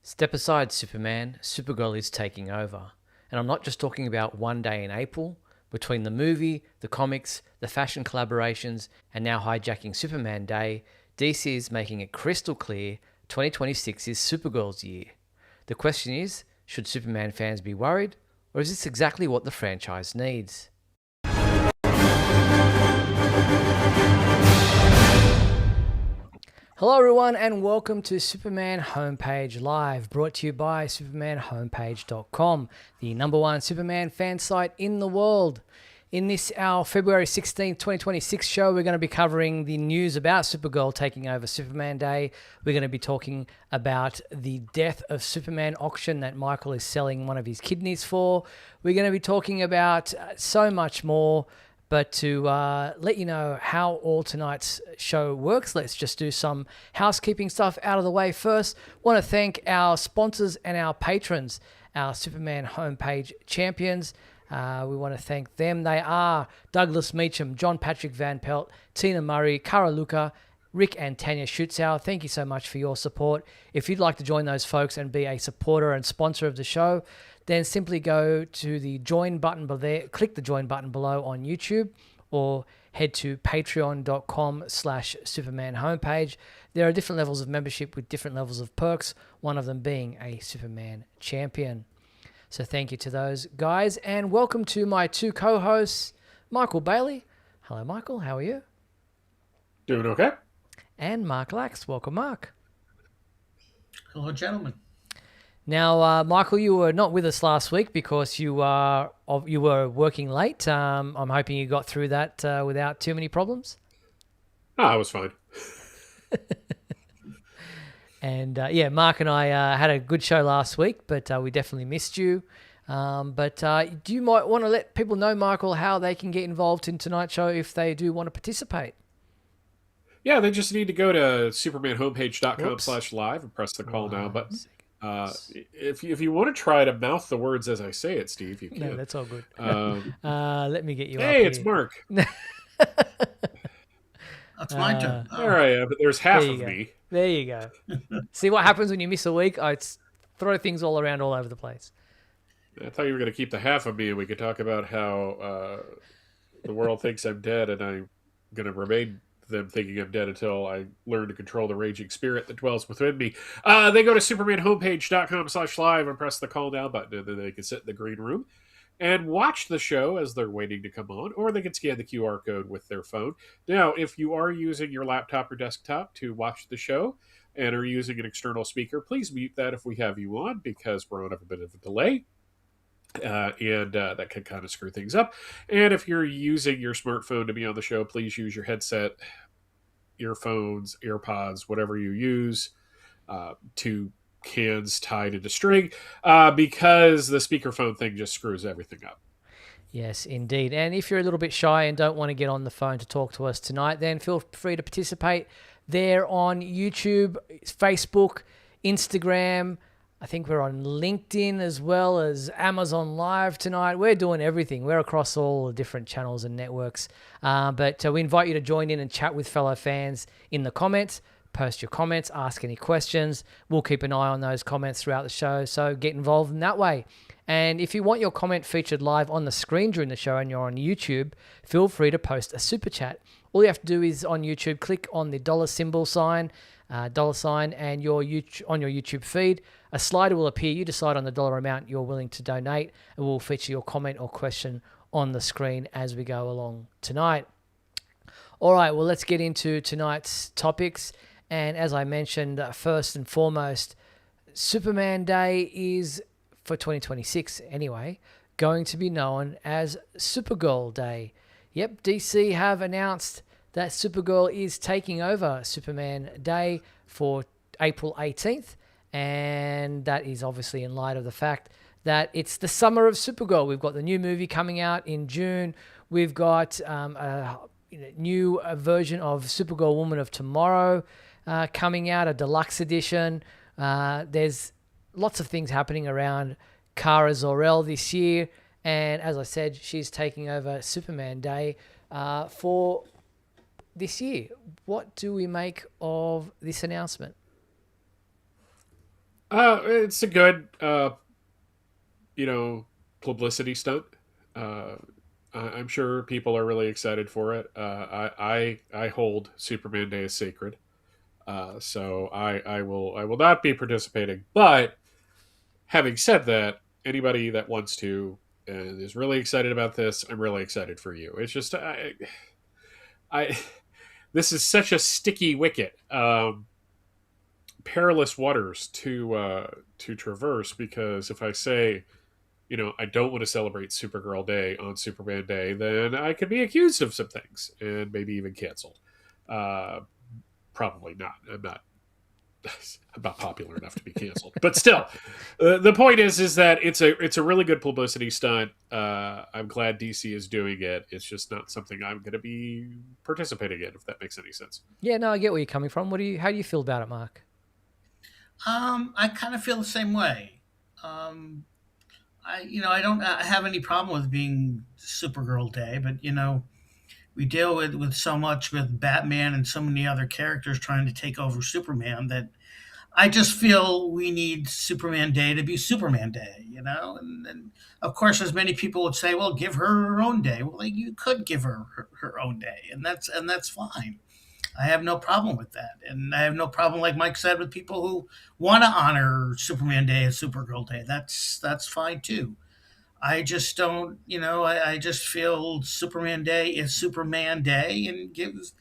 Step aside, Superman. Supergirl is taking over. And I'm not just talking about one day in April. Between the movie, the comics, the fashion collaborations, and now hijacking Superman Day, DC is making it crystal clear 2026 is Supergirl's year. The question is, should Superman fans be worried, or is this exactly what the franchise needs? Hello everyone and welcome to Superman Homepage Live, brought to you by supermanhomepage.com, the number one Superman fan site in the world. In this, our February 16th, 2026 show, we're going to be covering the news about Supergirl taking over Superman Day. We're going to be talking about the Death of Superman auction that Michael is selling one of his kidneys for. We're going to be talking about so much more. But to let you know how all tonight's show works, let's just do some housekeeping stuff out of the way first. Want to thank our sponsors and our patrons, our Superman Homepage champions. We want to thank them. They are Douglas Meacham, John Patrick Van Pelt, Tina Murray, Kara Luca, Rick and Tanya Schutzau. Thank you so much for your support. If you'd like to join those folks and be a supporter and sponsor of the show, then simply go to the join button below there, click the join button below on YouTube, or head to patreon.com/Superman homepage. There are different levels of membership with different levels of perks, one of them being a Superman champion. So thank you to those guys, and welcome to my two co-hosts, Michael Bailey. Hello, Michael. How are you? Doing okay. And Mark Lax. Welcome, Mark. Hello, gentlemen. Now, Michael, you were not with us last week because you were working late. I'm hoping you got through that without too many problems. Oh, I was fine. And Mark and I had a good show last week, but we definitely missed you. Do you might want to let people know, Michael, how they can get involved in tonight's show if they do want to participate? Yeah, they just need to go to supermanhomepage.com/live and press the call now button. If you want to try to mouth the words as I say it, Steve, you can. No, that's all good. Let me get you up Hey, here. it's Mark. That's my turn. There I am, but there's half of me. There you go. See what happens when you miss a week? I throw things all around all over the place. I thought you were going to keep the half of me and we could talk about how the world thinks I'm dead and I'm going to remain them thinking I'm dead until I learn to control the raging spirit that dwells within me. They go to supermanhomepage.com/live and press the call now button, and then they can sit in the green room and watch the show as they're waiting to come on, or they can scan the QR code with their phone. Now, if you are using your laptop or desktop to watch the show and are using an external speaker, please mute that if we have you on, because we're on a bit of a delay. That can kind of screw things up. And if you're using your smartphone to be on the show, please use your headset, earphones, AirPods, whatever you use, to cans tied into string, because the speakerphone thing just screws everything up. Yes, indeed. And if you're a little bit shy and don't want to get on the phone to talk to us tonight, then feel free to participate there on YouTube, Facebook, Instagram. I think we're on LinkedIn as well as Amazon Live tonight. We're doing everything. We're across all the different channels and networks. But we invite you to join in and chat with fellow fans in the comments. Post your comments, ask any questions. We'll keep an eye on those comments throughout the show, so get involved in that way. And if you want your comment featured live on the screen during the show and you're on YouTube, feel free to post a super chat. All you have to do is on YouTube, click on the dollar sign, and on your YouTube feed, a slider will appear. You decide on the dollar amount you're willing to donate, and we'll feature your comment or question on the screen as we go along tonight. All right, well, let's get into tonight's topics. And as I mentioned, first and foremost, Superman Day is, for 2026 anyway, going to be known as Supergirl Day. Yep, DC have announced that Supergirl is taking over Superman Day for April 18th. And that is obviously in light of the fact that it's the Summer of Supergirl. We've got the new movie coming out in June. We've got a new version of Supergirl Woman of Tomorrow coming out, a deluxe edition. There's lots of things happening around Kara Zor-El this year. And as I said, she's taking over Superman Day for this year. What do we make of this announcement? It's a good, you know, publicity stunt. Uh, I'm sure people are really excited for it. I hold Superman Day as sacred, so I will not be participating. But having said that, anybody that wants to and is really excited about this, I'm really excited for you. It's just I this is such a sticky wicket, perilous waters to traverse. Because if I say, I don't want to celebrate Supergirl Day on Superman Day, then I could be accused of some things and maybe even canceled. Uh, Probably not. I'm not popular enough to be canceled, but still, the point is that it's a really good publicity stunt. I'm glad DC is doing it. It's just not something I'm going to be participating in, if that makes any sense. Yeah, no, I get where you're coming from. How do you feel about it, Mark? I kind of feel the same way. Um, I don't have any problem with being Supergirl Day, but we deal with so much with Batman and so many other characters trying to take over Superman that I just feel we need Superman Day to be Superman Day, and of course, as many people would say, well, give her her own day. Well, like, you could give her own day, and that's fine. I have no problem with that, and I have no problem, like Mike said, with people who want to honor Superman Day as Supergirl Day. That's fine too. I just don't, I just feel Superman Day is Superman Day and gives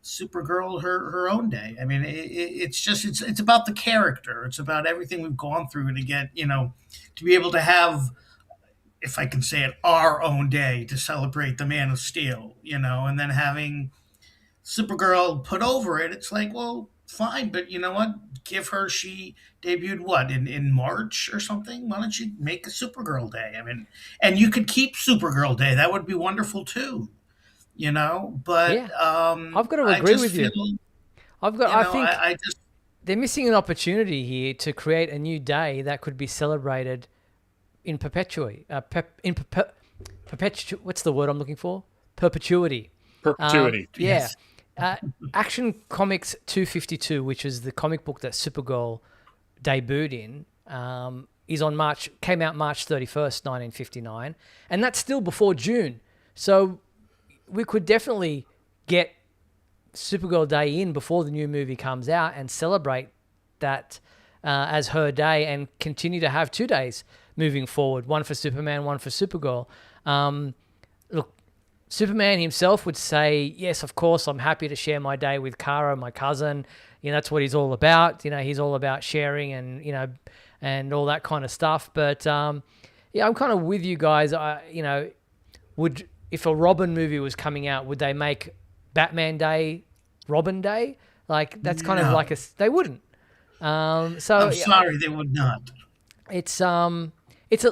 Supergirl her own day. I mean, it's about the character. It's about everything we've gone through to get, to be able to have, if I can say it, our own day to celebrate the Man of Steel, and then having Supergirl put over it. It's like, well, fine, but you know what? Give her, she debuted what, in March or something? Why don't you make a Supergirl Day? I mean, and you could keep Supergirl Day. That would be wonderful too, but Yeah, I've got to I agree just with you. feel, I think I just, they're missing an opportunity here to create a new day that could be celebrated in perpetuity. What's the word I'm looking for? Perpetuity. Perpetuity. Yeah. yes. Action Comics 252, which is the comic book that Supergirl debuted in, came out March 31st, 1959, and that's still before June. So we could definitely get Supergirl Day in before the new movie comes out and celebrate that as her day, and continue to have 2 days moving forward, one for Superman, one for Supergirl. Look, Superman himself would say, yes, of course, I'm happy to share my day with Kara, my cousin. That's what he's all about. He's all about sharing and all that kind of stuff. But yeah, I'm kind of with you guys. If a Robin movie was coming out, would they make Batman Day Robin Day? Like, that's kind of No. like they wouldn't. So I'm sorry, they would not.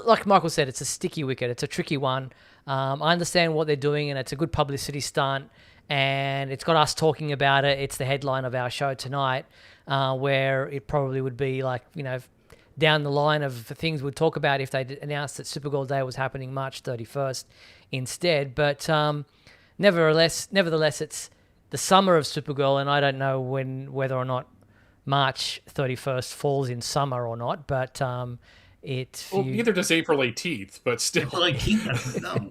like Michael said, it's a sticky wicket. It's a tricky one. I understand what they're doing, and it's a good publicity stunt, and it's got us talking about it. It's the headline of our show tonight, where it probably would be like, down the line of things we'd talk about if they announced that Supergirl Day was happening March 31st instead. But nevertheless, it's the summer of Supergirl, and I don't know whether or not March 31st falls in summer or not, but Neither does April 18th, but still. Well, like, no.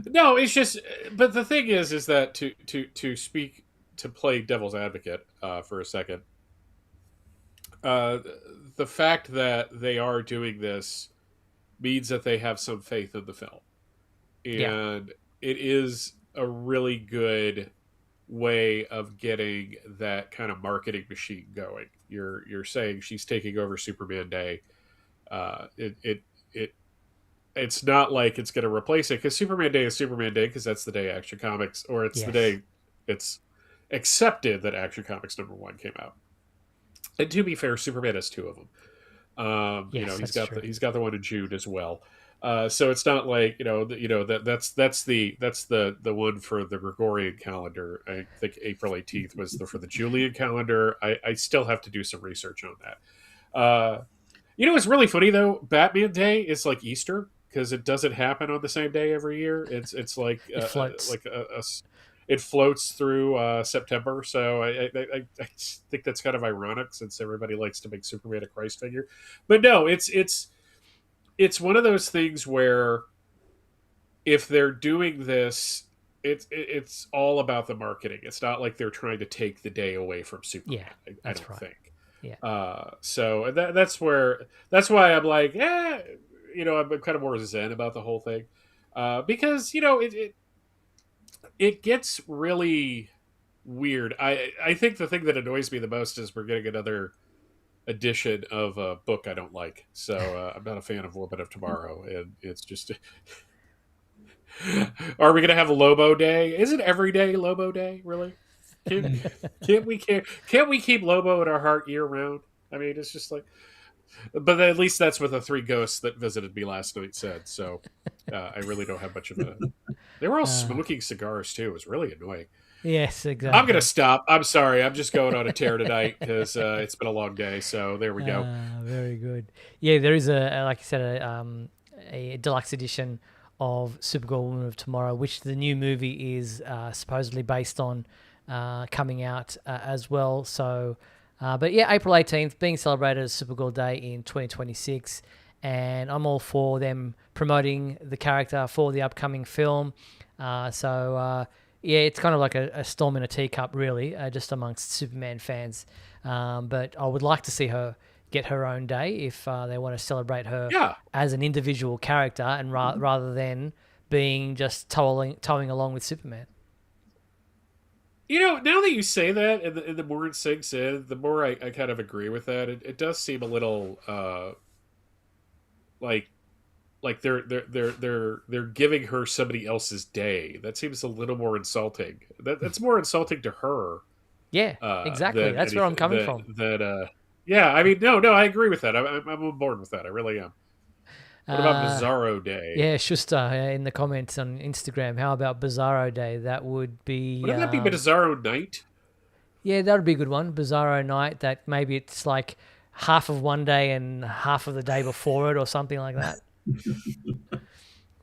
No, it's just. But the thing is that to play devil's advocate for a second, the fact that they are doing this means that they have some faith in the film, and it is a really good way of getting that kind of marketing machine going. You're saying she's taking over Superman Day. It's not like it's going to replace it, because Superman Day is Superman Day because that's the day Action Comics, or it's the day it's accepted that Action Comics #1 came out. And to be fair, Superman has 2 of them. He's got the one in June as well. So it's not like that's the one for the Gregorian calendar. I think April 18th was for the Julian calendar. I still have to do some research on that. It's really funny though. Batman Day is like Easter because it doesn't happen on the same day every year. It's like it floats. it floats through September. So I think that's kind of ironic since everybody likes to make Superman a Christ figure. But no, it's one of those things where if they're doing this, it's all about the marketing. It's not like they're trying to take the day away from Superman. Yeah, I that's don't right. think. Yeah. So that's why I'm like, I'm kind of more zen about the whole thing, because it gets really weird. I think the thing that annoys me the most is we're getting another edition of a book I don't like. So I'm not a fan of Woman of Tomorrow, and it's just. Are we going to have a Lobo Day? Is it every day Lobo Day? Really? Can't we keep Lobo in our heart year round? I mean, it's just like, but at least that's what the three ghosts that visited me last night said. So I really don't have much of a. They were all smoking cigars too. It was really annoying. Yes, exactly. I'm gonna stop. I'm sorry. I'm just going on a tear tonight because it's been a long day. So there we go. Very good. Yeah, there is like you said, a deluxe edition of Supergirl Woman of Tomorrow, which the new movie is supposedly based on, coming out as well. So, but yeah, April 18th being celebrated as Supergirl Day in 2026, and I'm all for them promoting the character for the upcoming film. Yeah, it's kind of like a storm in a teacup, really, just amongst Superman fans. But I would like to see her get her own day if they want to celebrate her as an individual character, and rather than being just towing along with Superman. Now that you say that, and the more it sinks in, the more I kind of agree with that. It does seem a little like they're giving her somebody else's day. That seems a little more insulting. That's more insulting to her. Yeah, exactly. That's where I'm coming from. Yeah, I mean, no, I agree with that. I'm on board with that. I really am. What about Bizarro Day? Yeah, Schuster in the comments on Instagram. How about Bizarro Day? That would be. Wouldn't that be Bizarro Night? Yeah, that would be a good one. Bizarro Night. That maybe it's like half of one day and half of the day before it, or something like that.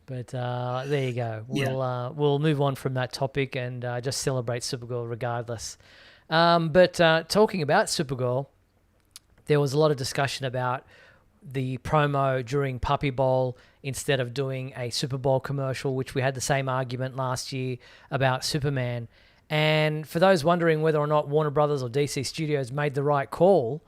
But there you go. We'll move on from that topic and just celebrate Supergirl regardless. But talking about Supergirl, there was a lot of discussion about the promo during Puppy Bowl instead of doing a Super Bowl commercial, which we had the same argument last year about Superman. And for those wondering whether or not Warner Brothers or DC Studios made the right call,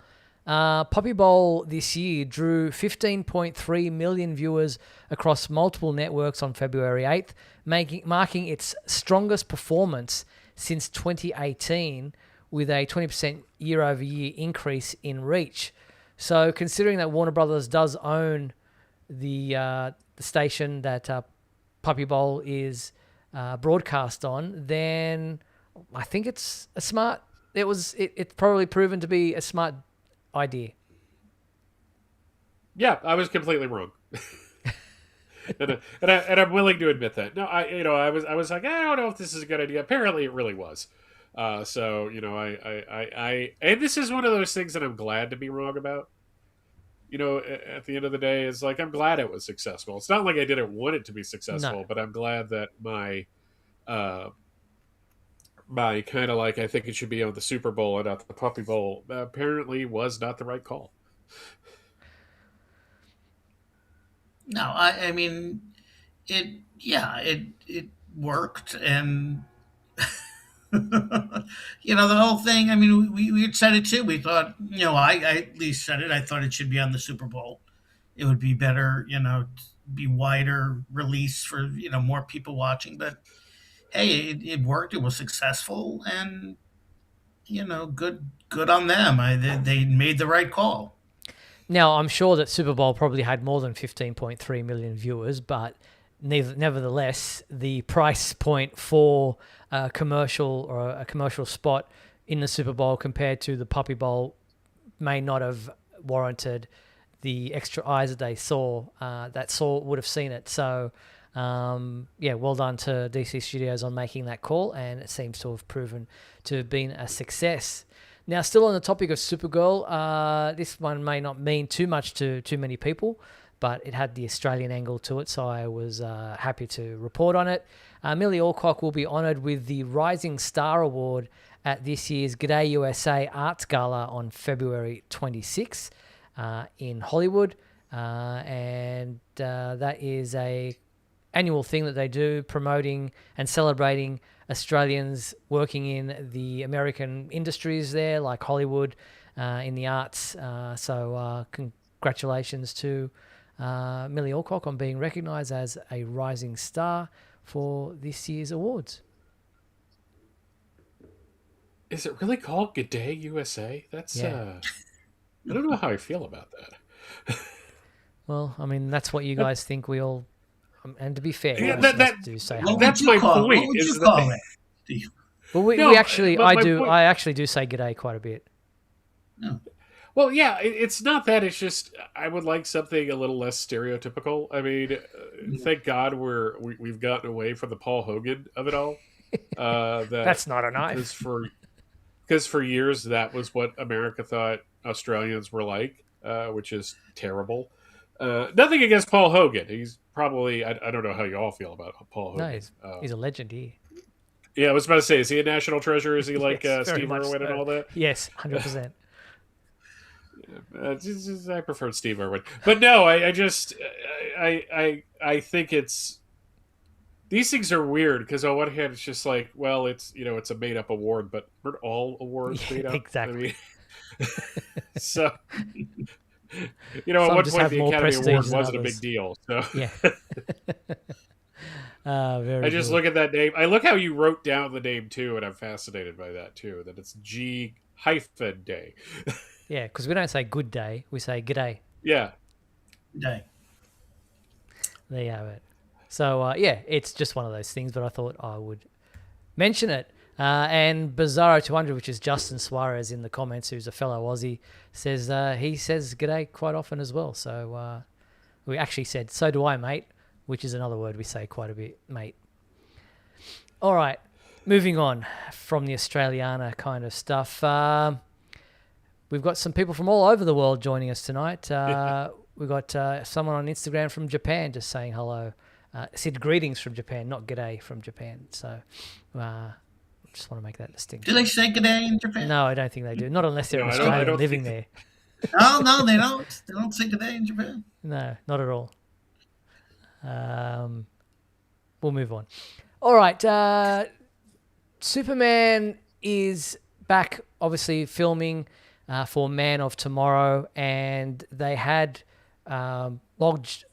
Puppy Bowl this year drew 15.3 million viewers across multiple networks on February 8th, marking its strongest performance since 2018, with a 20% year-over-year increase in reach. So considering that Warner Brothers does own the station that Puppy Bowl is broadcast on, then I think it's it's probably proven to be a smart idea. Yeah, I was completely wrong. and I'm willing to admit that. No, I was like, I don't know if this is a good idea. Apparently it really was. So I and this is one of those things that I'm glad to be wrong about. At the end of the day, it's like I'm glad it was successful. It's not like I didn't want it to be successful, but I'm glad that my kind of like I think it should be on the Super Bowl and not the Puppy Bowl apparently was not the right call. No, I mean, it worked, and the whole thing. I mean, we had said it too. We thought, I at least said it. I thought it should be on the Super Bowl. It would be better, be wider release for more people watching. But hey, it worked. It was successful, and good on them. They made the right call. Now, I'm sure that Super Bowl probably had more than 15.3 million viewers, but nevertheless, the price point for a commercial or a commercial spot in the Super Bowl compared to the Puppy Bowl may not have warranted the extra eyes that they would have seen it. So, well done to DC Studios on making that call, and it seems to have proven to have been a success. Now, still on the topic of Supergirl, this one may not mean too much to too many people, but it had the Australian angle to it, so I was happy to report on it. Millie Alcock will be honoured with the Rising Star Award at this year's G'day USA Arts Gala on February 26th in Hollywood. And that is a annual thing that they do, promoting and celebrating Australians working in the American industries there, like Hollywood, in the arts. So congratulations to Millie Alcock on being recognised as a rising star for this year's awards. Is it really called Good Day USA? That's I don't know how I feel about that. Well, I mean, that's what you guys think we all. And to be fair, Yeah, do say that's my point. What would you call it, Steve? Well, we actually, I actually do say g'day quite a bit. No. Well, yeah, it's not that. It's just I would like something a little less stereotypical. I mean, thank God we've gotten away from the Paul Hogan of it all. That's not a knife. Because for years that was what America thought Australians were like, which is terrible. Nothing against Paul Hogan. He's probably I don't know how you all feel about Paul Hogan. No, he's a legend here. Yeah, I was about to say, is he a national treasure? Is he like Yes, Steve Irwin and all that? Yes, 100%. I preferred Steve Irwin, but no, I think it's these things are weird because on one hand it's just like, well, it's it's a made up award, but aren't all awards made up? Exactly. I mean, so at one point the Academy Award wasn't a big deal. So yeah. I just look at that name. I look how you wrote down the name too, and I'm fascinated by that too. That it's G-Day. Yeah, because we don't say good day, we say g'day. Yeah. Day. There you have it. So, it's just one of those things, but I thought I would mention it. And Bizarro200, which is Justin Suarez in the comments, who's a fellow Aussie, says he says g'day quite often as well. So we actually said, so do I, mate, which is another word we say quite a bit, mate. All right, moving on from the Australiana kind of stuff. We've got some people from all over the world joining us tonight. We've got someone on Instagram from Japan just saying hello. Said greetings from Japan, not g'day from Japan. So just want to make that distinction. Do they say g'day in Japan? No, I don't think they do. Not unless they're Australian living there. No, they don't. They don't say g'day in Japan. No, not at all. We'll move on. All right. Superman is back, obviously, filming for Man of Tomorrow, and they had lodged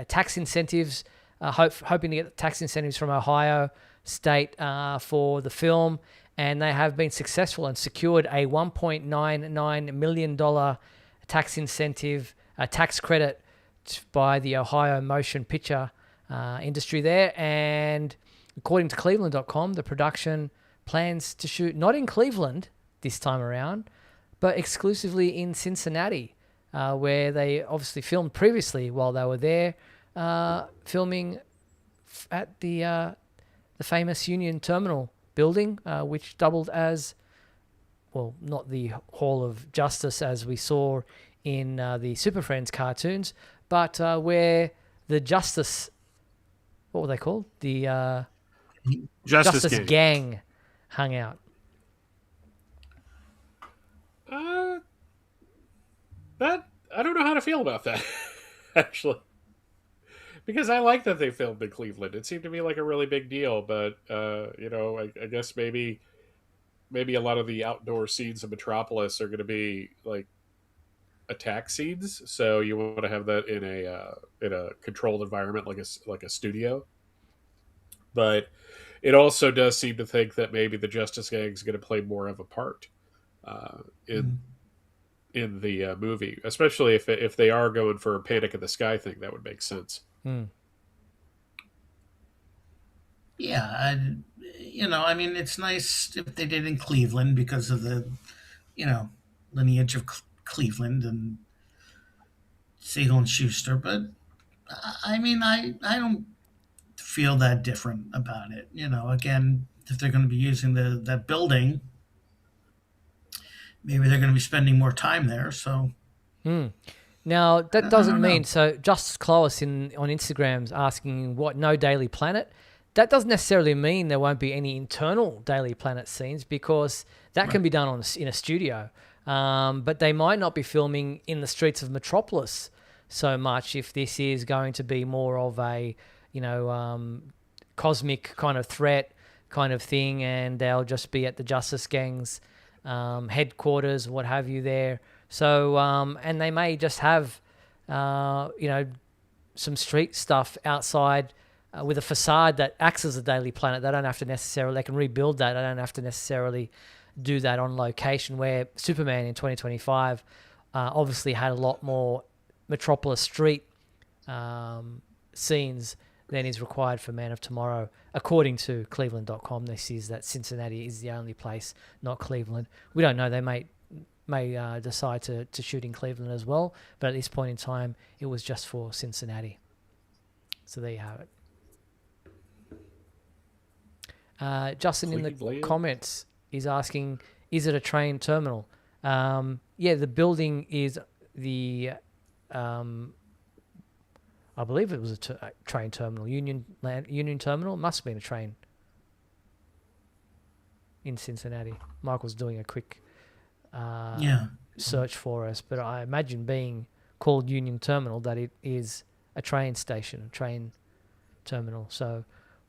tax incentives, hoping to get tax incentives from Ohio State for the film, and they have been successful and secured a $1.99 million tax incentive, tax credit by the Ohio motion picture industry there. And according to Cleveland.com, the production plans to shoot not in Cleveland this time around, but exclusively in Cincinnati, where they obviously filmed previously while they were there, filming at the famous Union Terminal building, which doubled as, well, not the Hall of Justice as we saw in the Super Friends cartoons, but where the Justice, what were they called? The Justice Gang hung out. That I don't know how to feel about that, actually, because I like that they filmed in Cleveland. It seemed to me like a really big deal, but I guess maybe a lot of the outdoor scenes of Metropolis are going to be like attack scenes, so you want to have that in a controlled environment like a studio. But it also does seem to think that maybe the Justice Gang is going to play more of a part in the movie, especially if they are going for a Panic in the Sky thing. That would make sense. Yeah, I mean, it's nice if they did in Cleveland because of the, lineage of Cleveland and Siegel and Schuster. But I mean, I don't feel that different about it. Again, if they're going to be using that building, maybe they're going to be spending more time there. So, Now, that I doesn't don't know. mean, so Justice Clovis on Instagram's asking what, no Daily Planet? That doesn't necessarily mean there won't be any internal Daily Planet scenes, because that can Right. be done in a studio. But they might not be filming in the streets of Metropolis so much if this is going to be more of a, cosmic kind of threat kind of thing, and they'll just be at the Justice Gang's headquarters, what have you there. So, and they may just have, some street stuff outside with a facade that acts as a Daily Planet. They don't have to necessarily, they can rebuild that. They don't have to necessarily do that on location, where Superman in 2025 obviously had a lot more Metropolis street scenes than is required for Man of Tomorrow. According to Cleveland.com, this is that Cincinnati is the only place, not Cleveland. We don't know. They may decide to shoot in Cleveland as well, but at this point in time, it was just for Cincinnati. So there you have it. Justin in the Cleveland. comments is asking, is it a train terminal? Yeah, the building is the, I believe it was a train terminal, Union Terminal. It must have been a train in Cincinnati. Michael's doing a quick search for us, but I imagine being called Union Terminal that it is a train station, a train terminal. So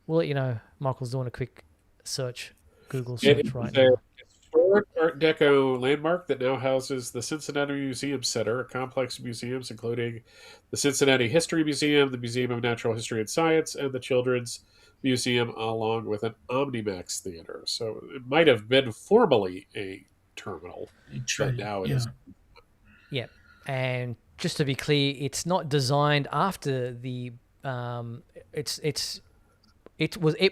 we'll let you know. Michael's doing a quick search, Google It search right is a now. historic Art Deco landmark that now houses the Cincinnati Museum Center, a complex of museums including the Cincinnati History Museum, the Museum of Natural History and Science, and the Children's Museum, along with an Omnimax theater. So it might have been formerly a terminal, but now it is. Yeah, and just to be clear, it's not designed after the. It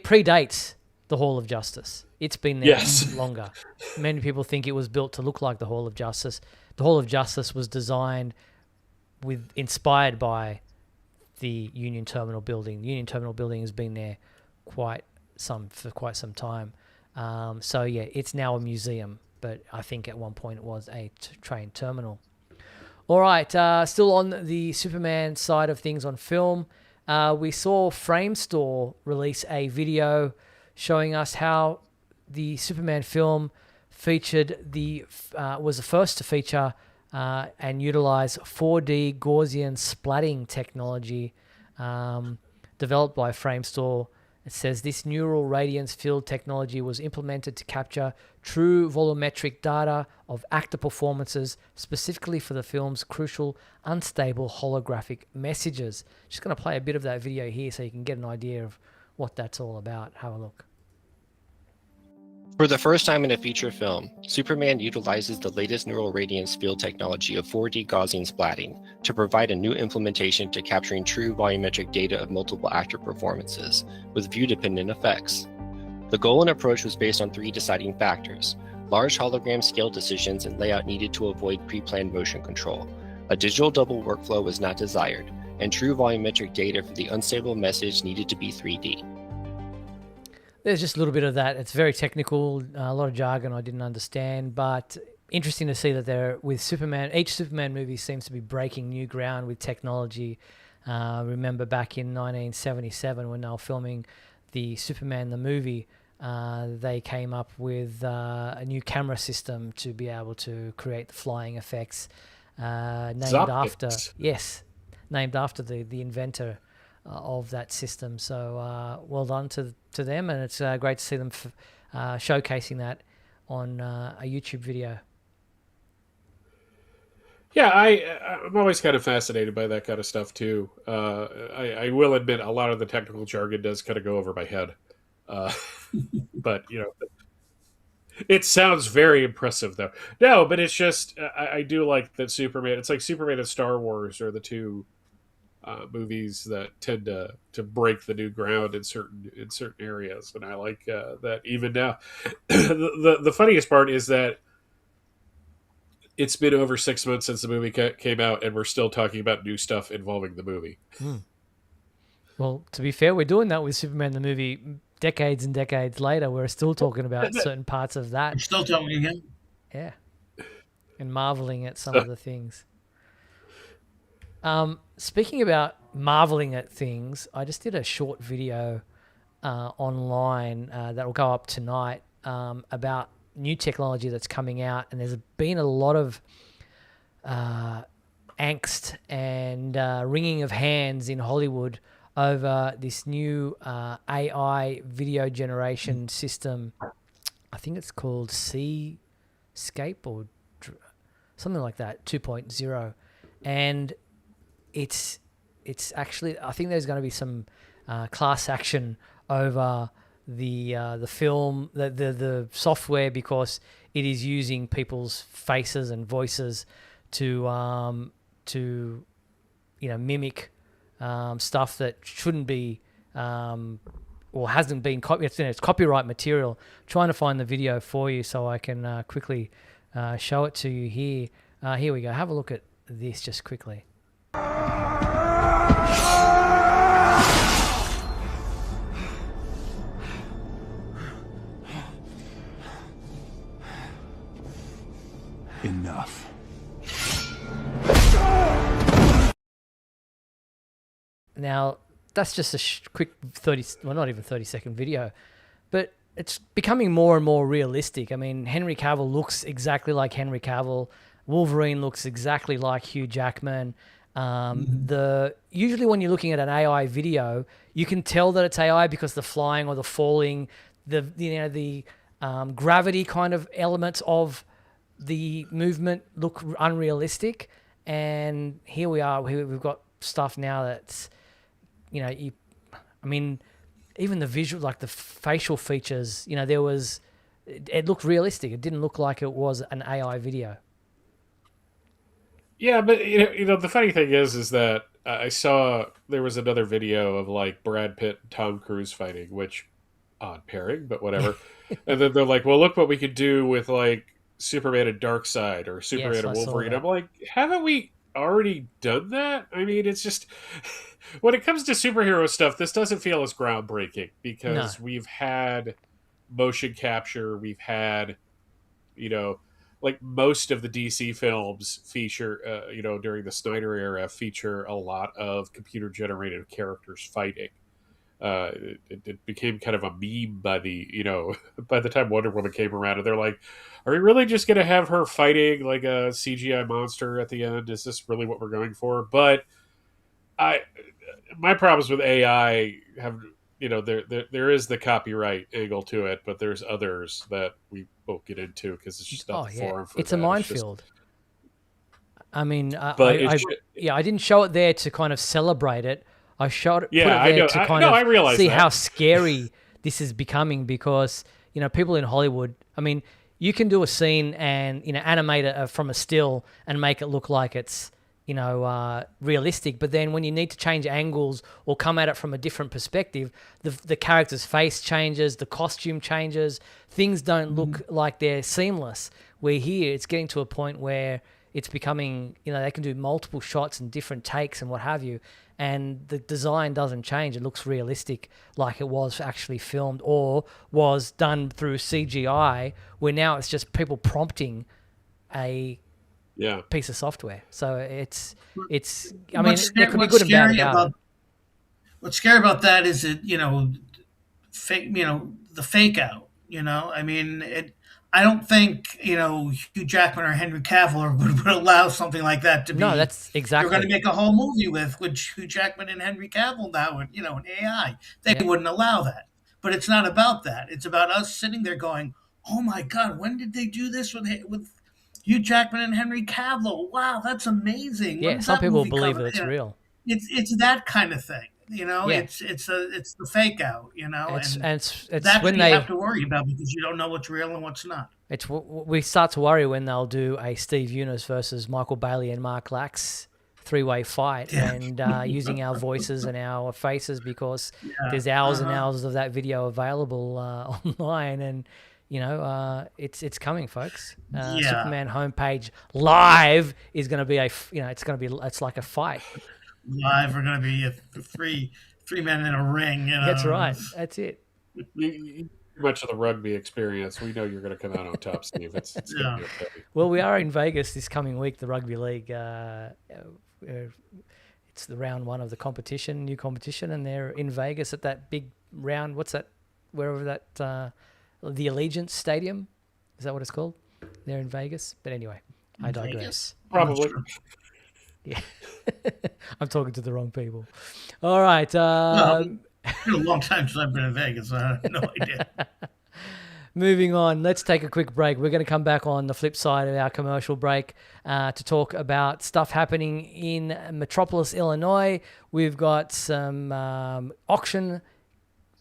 predates the Hall of Justice. It's been there longer. Many people think it was built to look like the Hall of Justice. The Hall of Justice was designed inspired by the Union Terminal building. The Union Terminal building has been there for quite some time. So yeah, it's now a museum, but I think at one point it was a train terminal. All right, still on the Superman side of things on film, we saw Framestore release a video showing us how the Superman film was the first to feature and utilize 4D Gaussian splatting technology developed by Framestore. It says this neural radiance field technology was implemented to capture true volumetric data of actor performances, specifically for the film's crucial unstable holographic messages. Just going to play a bit of that video here so you can get an idea of what that's all about. Have a look. For the first time in a feature film, Superman utilizes the latest neural radiance field technology of 4D Gaussian splatting to provide a new implementation to capturing true volumetric data of multiple actor performances with view-dependent effects. The goal and approach was based on 3 deciding factors: large hologram scale decisions and layout needed to avoid pre-planned motion control. A digital double workflow was not desired, and true volumetric data for the unstable message needed to be 3D. There's just a little bit of that. It's very technical, a lot of jargon I didn't understand, but interesting to see that they're with Superman. Each Superman movie seems to be breaking new ground with technology. Remember back in 1977 when they were filming the Superman the movie, they came up with a new camera system to be able to create the flying effects, named after the inventor of that system. So well done to them, and it's great to see them showcasing that on a YouTube video. Yeah, I'm always kind of fascinated by that kind of stuff too. I will admit a lot of the technical jargon does kind of go over my head, but it sounds very impressive though. No, but it's just I do like that Superman. It's like Superman and Star Wars are the two movies that tend to break the new ground in certain areas, and I like that even now. The funniest part is that it's been over 6 months since the movie came out, and we're still talking about new stuff involving the movie. Well, to be fair, we're doing that with Superman the movie decades and decades later. We're still talking about certain parts of that. You're still talking again? Yeah. And marveling at some of the things. Speaking about marveling at things, I just did a short video online that will go up tonight about new technology that's coming out, and there's been a lot of angst and wringing of hands in Hollywood over this new AI video generation system. I think it's called Seascape or something like that, 2.0, and it's actually, I think there's going to be some class action over the film, the software, because it is using people's faces and voices to mimic stuff that shouldn't be or hasn't been it's copyright material. I'm trying to find the video for you so I can quickly show it to you here. Here we go. Have a look at this just quickly. Enough. Now, that's just a quick 30, well, not even 30-second video, but it's becoming more and more realistic. I mean, Henry Cavill looks exactly like Henry Cavill. Wolverine looks exactly like Hugh Jackman. Usually when you're looking at an AI video, you can tell that it's AI because the flying or the falling, the gravity kind of elements of the movement look unrealistic. And here we are. We've got stuff now that's, even the visual, like the facial features, it looked realistic. It didn't look like it was an AI video. Yeah, but the funny thing is that I saw there was another video of like Brad Pitt and Tom Cruise fighting, which odd pairing, but whatever. And then they're like, "Well, look what we could do with like Superman and Darkseid or Superman and Wolverine." I'm like, haven't we already done that? I mean, it's just when it comes to superhero stuff, this doesn't feel as groundbreaking because we've had motion capture, we've had, like most of the DC films feature, during the Snyder era, feature a lot of computer generated characters fighting. It became kind of a meme by by the time Wonder Woman came around, and they're like, are we really just going to have her fighting like a CGI monster at the end? Is this really what we're going for? But my problems with AI have, there is the copyright angle to it, but there's others that we won't get into because it's just not the forum for it's that. a minefield. I mean, I didn't show it there to kind of celebrate it. I showed it, yeah, put it there to kind of see that. how scary this is becoming because, people in Hollywood, I mean, you can do a scene and, animate it from a still and make it look like it's, realistic. But then when you need to change angles or come at it from a different perspective, the character's face changes, the costume changes, things don't look like they're seamless. Where here, it's getting to a point where it's becoming, they can do multiple shots and different takes and what have you. And the design doesn't change. It looks realistic like it was actually filmed or was done through CGI, where now it's just people prompting a piece of software. So it's I mean, there could be good and bad about it. What's scary about that is that, fake, the fake out, I mean, I don't think, Hugh Jackman or Henry Cavill would allow something like that to be. No, that's exactly. They're going to make a whole movie with Hugh Jackman and Henry Cavill now, and an AI. They wouldn't allow that. But it's not about that. It's about us sitting there going, "Oh my God, when did they do this with Hugh Jackman and Henry Cavill? Wow, that's amazing." Yeah, some people believe that it's real. It's that kind of thing. It's the fake out, it's that's when what you have to worry about because you don't know what's real and what's not. We start to worry when they'll do a Steve Eunice versus Michael Bailey and Mark Lax three-way fight and using our voices and our faces because there's hours and hours of that video available online, and it's coming, folks. Superman homepage live is going to be it's like a fight. Live are going to be three men in a ring. That's right. That's it. too much of the rugby experience. We know you're going to come out on top, Steve. It's going to be okay. Well, we are in Vegas this coming week, the rugby league. It's the round one of the competition, new competition, and they're in Vegas at that big round. What's that? Wherever that, the Allegiant Stadium, is that what it's called? They're in Vegas. But anyway, I digress. Vegas? Probably. Yeah, I'm talking to the wrong people. All right. It's been a long time since I've been in Vegas. I have no idea. Moving on, let's take a quick break. We're going to come back on the flip side of our commercial break to talk about stuff happening in Metropolis, Illinois. We've got some auction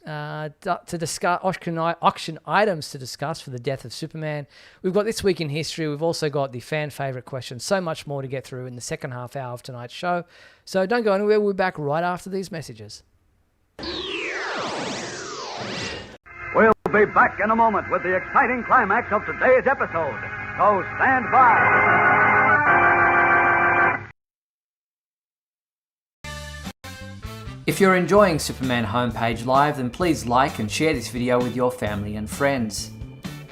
to discuss, auction items to discuss for the death of Superman. We've got This Week in History. We've also got the fan favorite question. So much more to get through in the second half hour of tonight's show. So don't go anywhere. We'll be back right after these messages. We'll be back in a moment with the exciting climax of today's episode. So stand by. If you're enjoying Superman Homepage Live, then please like and share this video with your family and friends.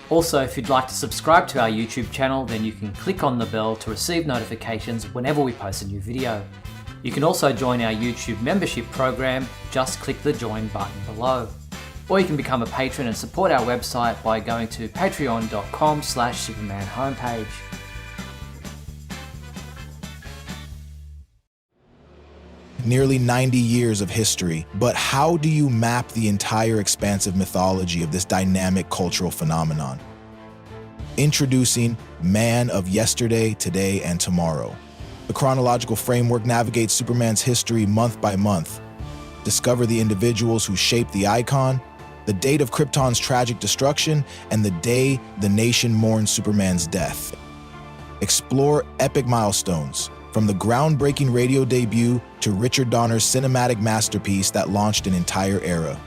Also, if you'd like to subscribe to our YouTube channel, then you can click on the bell to receive notifications whenever we post a new video. You can also join our YouTube membership program. Just click the join button below. Or you can become a patron and support our website by going to patreon.com/Superman homepage. Nearly 90 years of history, but how do you map the entire expansive mythology of this dynamic cultural phenomenon? Introducing Man of Yesterday, Today, and Tomorrow. The chronological framework navigates Superman's history month by month. Discover the individuals who shaped the icon, the date of Krypton's tragic destruction, and the day the nation mourns Superman's death. Explore epic milestones, from the groundbreaking radio debut to Richard Donner's cinematic masterpiece that launched an entire era.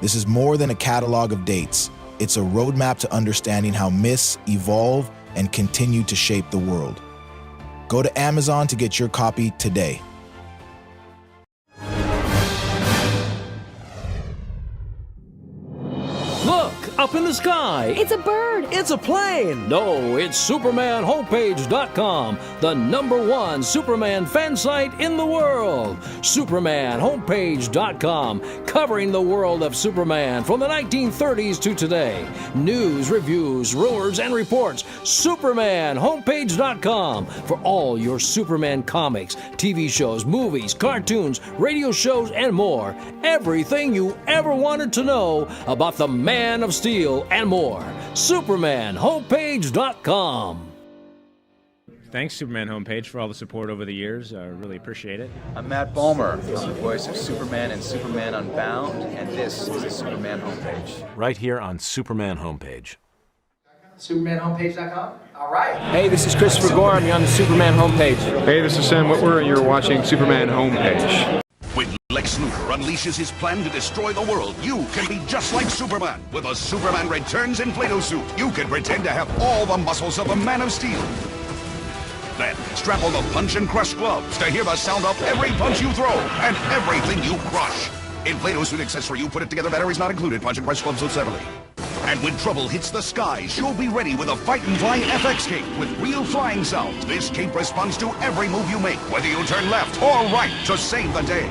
This is more than a catalog of dates. It's a roadmap to understanding how myths evolve and continue to shape the world. Go to Amazon to get your copy today. Look, up in the sky. It's a bird. It's a plane. No, it's SupermanHomepage.com, the #1 Superman fan site in the world. SupermanHomepage.com, covering the world of Superman from the 1930s to today. News, reviews, rumors, and reports. SupermanHomepage.com for all your Superman comics, TV shows, movies, cartoons, radio shows, and more. Everything you ever wanted to know about the Man of Steel and more. SupermanHomepage.com. Thanks, Superman Homepage, for all the support over the years. I really appreciate it. I'm Matt Bomer. I'm the voice of Superman in Superman Unbound, and this is the Superman Homepage. Right here on Superman Homepage. SupermanHomepage.com? All right. Hey, this is Christopher Gorham. You're on the Superman Homepage. Hey, this is Sam Witwer, and you're watching Superman Homepage. When Lex Luthor unleashes his plan to destroy the world, you can be just like Superman. With a Superman Returns inflato suit, you can pretend to have all the muscles of a Man of Steel. Then, strap on the punch and crush gloves to hear the sound of every punch you throw and everything you crush. Inflato suit accessory, you put it together, batteries not included, punch and crush gloves sold separately. And when trouble hits the skies, you'll be ready with a Fight and Fly FX cape with real flying sounds. This cape responds to every move you make, whether you turn left or right to save the day.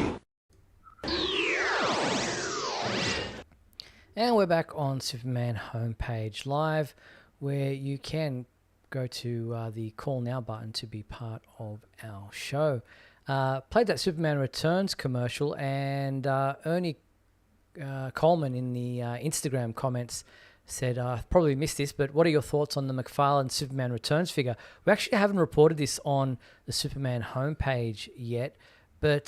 And we're back on Superman Homepage Live, where you can go to the Call Now button to be part of our show. Played that Superman Returns commercial, and Ernie Coleman in the Instagram comments said, probably missed this, but what are your thoughts on the McFarlane Superman Returns figure? We actually haven't reported this on the Superman homepage yet, but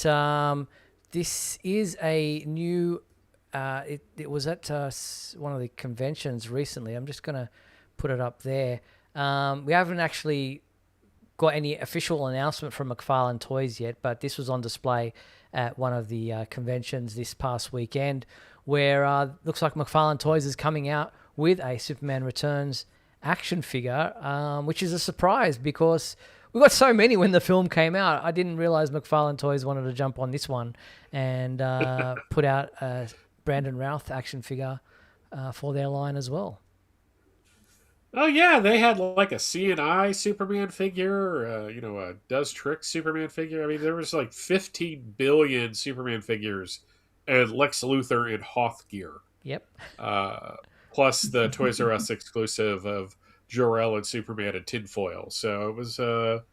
this is a new... It was at one of the conventions recently. I'm just going to put it up there. We haven't actually got any official announcement from McFarlane Toys yet, but this was on display at one of the conventions this past weekend, where looks like McFarlane Toys is coming out with a Superman Returns action figure, which is a surprise because we got so many when the film came out. I didn't realize McFarlane Toys wanted to jump on this one and put out a Brandon Routh action figure. for their line as well. Oh yeah, they had like a CNI Superman figure, a Does Tricks Superman figure. I mean, there was like 15 billion Superman figures, and Lex Luthor in Hoth gear. Yep. Plus the Toys R Us exclusive of Jor-El and Superman in tinfoil. So it was a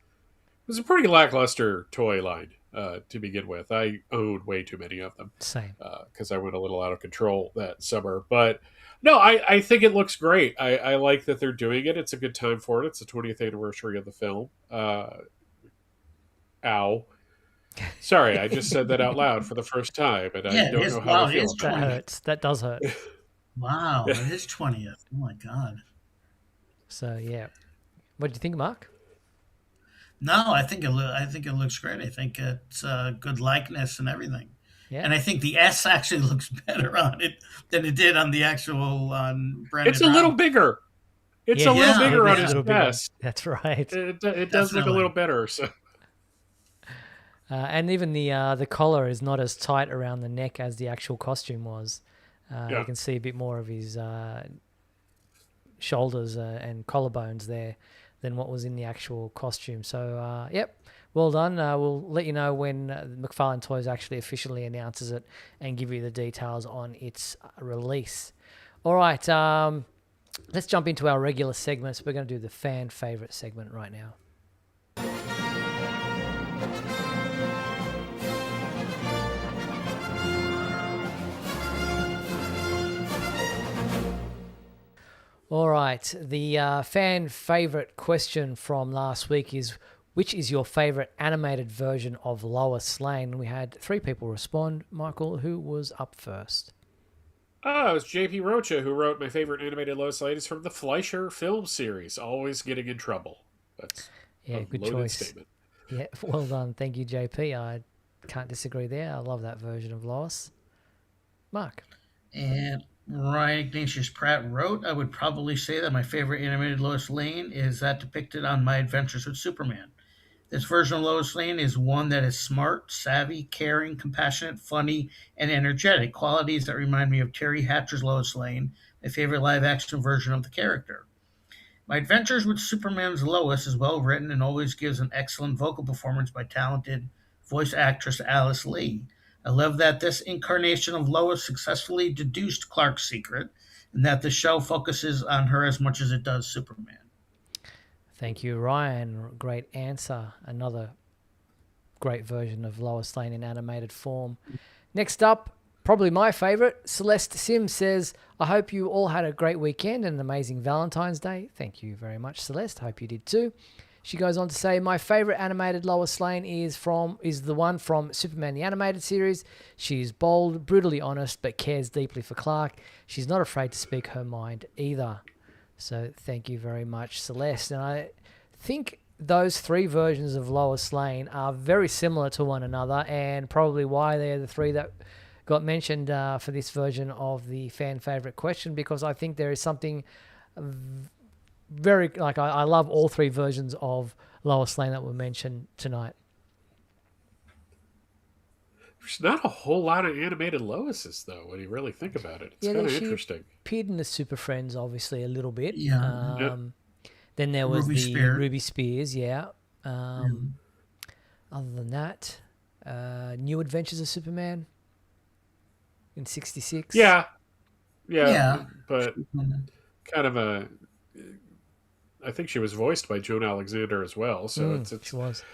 pretty lackluster toy line to begin with. I owned way too many of them. Same. Because I went a little out of control that summer. But no, I think it looks great. I like that they're doing it. It's a good time for it. It's the 20th anniversary of the film. Ow. Sorry, I just said that out loud for the first time, and I don't know how I feel about that. Hurts. That does hurt. Wow, it is 20th. Oh my God. So yeah, what do you think, Mark? No, I think it looks great. I think it's good likeness and everything. Yeah. And I think the S actually looks better on it than it did on the actual on Brandon. It's a little bigger. It's a little bigger on his chest. That's right. It does look a little better. So. And even the collar is not as tight around the neck as the actual costume was. You can see a bit more of his shoulders and collarbones there than what was in the actual costume. So, yep, well done. We'll let you know when McFarlane Toys actually officially announces it and give you the details on its release. All right, let's jump into our regular segments. We're going to do the fan favorite segment right now. All right, the fan favorite question from last week is, which is your favorite animated version of Lois Lane? We had 3 people respond. Michael, who was up first? Oh, it was J.P. Rocha who wrote, my favorite animated Lois Lane is from the Fleischer film series, Always Getting in Trouble. That's a good loaded choice. statement. Yeah, well done. Thank you, JP. I can't disagree there. I love that version of Lois. Mark? And Ryan Ignatius Pratt wrote, I would probably say that my favorite animated Lois Lane is that depicted on My Adventures with Superman. This version of Lois Lane is one that is smart, savvy, caring, compassionate, funny, and energetic, qualities that remind me of Terry Hatcher's Lois Lane, my favorite live-action version of the character. My Adventures with Superman's Lois is well written and always gives an excellent vocal performance by talented voice actress Alice Lee. I love that this incarnation of Lois successfully deduced Clark's secret, and that the show focuses on her as much as it does Superman. Thank you, Ryan. Great answer. Another great version of Lois Lane in animated form. Next up, probably my favorite, Celeste Sims says, I hope you all had a great weekend and an amazing Valentine's Day. Thank you very much, Celeste. Hope you did too. She goes on to say, my favorite animated Lois Lane is the one from Superman the Animated Series. She's bold, brutally honest, but cares deeply for Clark. She's not afraid to speak her mind either. So thank you very much, Celeste. And I think those 3 versions of Lois Lane are very similar to one another, and probably why they're the 3 that got mentioned for this version of the fan favorite question, because I think there is something very, like, I love all 3 versions of Lois Lane that were mentioned tonight. There's not a whole lot of animated Loises, though, when you really think about it. It's kind of interesting. Appeared in the Super Friends, obviously, a little bit. Yeah. Then there was Ruby Spears, yeah. Other than that, New Adventures of Superman in 66. Yeah. But kind of a... I think she was voiced by Joan Alexander as well, so she was.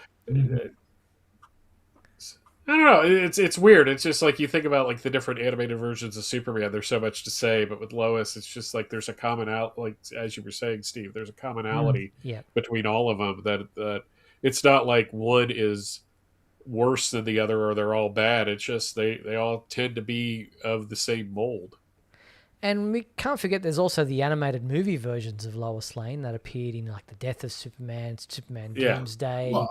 I don't know. It's weird. It's just like you think about like the different animated versions of Superman. There's so much to say, but with Lois, it's just like there's a commonality. Like as you were saying, Steve, there's a commonality between all of them. That it's not like one is worse than the other or they're all bad. It's just they all tend to be of the same mold. And we can't forget there's also the animated movie versions of Lois Lane that appeared in like The Death of Superman, Superman Doomsday, the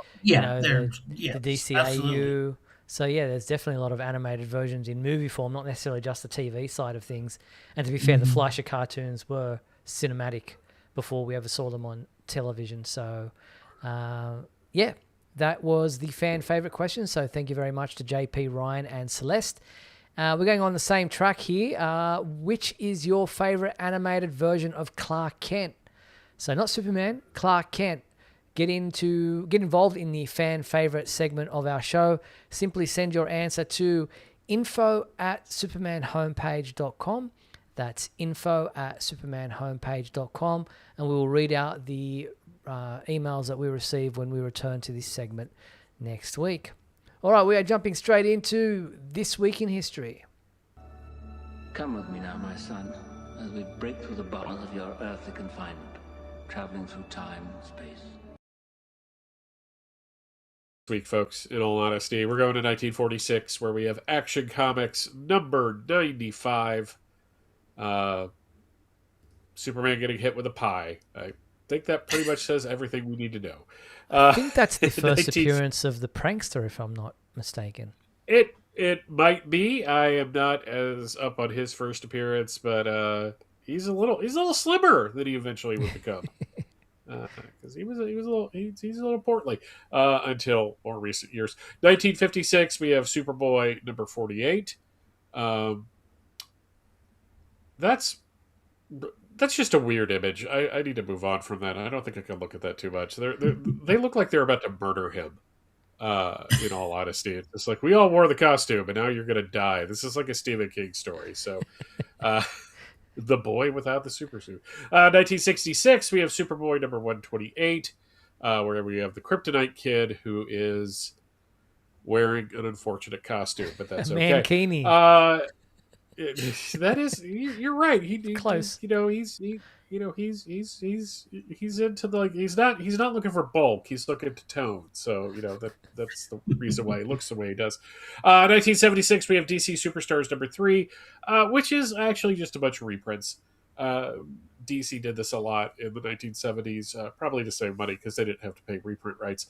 DCAU. Absolutely. So yeah, there's definitely a lot of animated versions in movie form, not necessarily just the TV side of things. And to be fair, the Fleischer cartoons were cinematic before we ever saw them on television. So that was the fan favorite question. So thank you very much to JP, Ryan, and Celeste. We're going on the same track here. Which is your favorite animated version of Clark Kent? So not Superman, Clark Kent. Get involved in the fan favorite segment of our show. Simply send your answer to info@supermanhomepage.com. That's info@supermanhomepage.com, and we will read out the emails that we receive when we return to this segment next week. All right, we are jumping straight into This Week in History. Come with me now, my son, as we break through the bonds of your earthly confinement, traveling through time and space. This week, folks, in all honesty, we're going to 1946, where we have Action Comics number 95. Superman getting hit with a pie. I think that pretty much says everything we need to know. I think that's the first appearance of the prankster, if I'm not mistaken. It might be. I am not as up on his first appearance, but he's a little slimmer than he eventually would become. Because he's a little portly until more recent years. 1956, we have Superboy number 48. That's just a weird image. I need to move on from that. I don't think I can look at that too much. They look like they're about to murder him. In all honesty, it's like we all wore the costume, and now you're gonna die. This is like a Stephen King story. So, the boy without the super suit. 1966, we have Superboy number 128, where we have the Kryptonite Kid who is wearing an unfortunate costume, but that's okay. Mankini. That is, you're right. He close. He's into he's not looking for bulk. He's looking to tone. So that's the reason why he looks the way he does. 1976, we have DC Superstars number 3, which is actually just a bunch of reprints. DC did this a lot in the 1970s, probably to save money because they didn't have to pay reprint rights.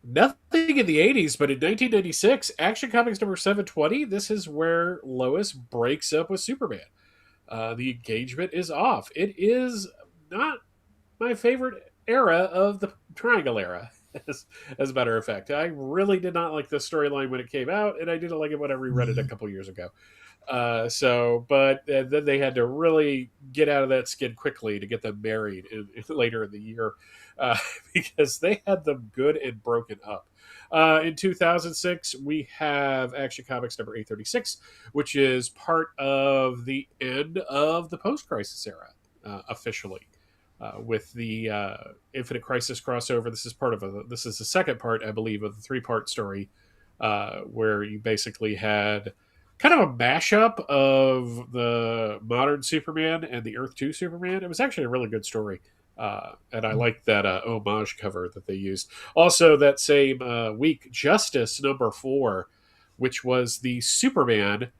Nothing in the 80s, but in 1996, Action Comics number 720, this is where Lois breaks up with Superman. The engagement is off. It is not my favorite era of the Triangle era, as a matter of fact. I really did not like this storyline when it came out, and I didn't like it when I reread it a couple years ago. But then they had to really get out of that skid quickly to get them married later in the year. Because they had them good and broken up. In 2006, we have Action Comics number 836, which is part of the end of the post-crisis era, officially, with the Infinite Crisis crossover. This is the second part, I believe, of the 3-part story, where you basically had kind of a mashup of the modern Superman and the Earth 2 Superman. It was actually a really good story. And I like that homage cover that they used. Also, that same week, Justice number 4, which was the Superman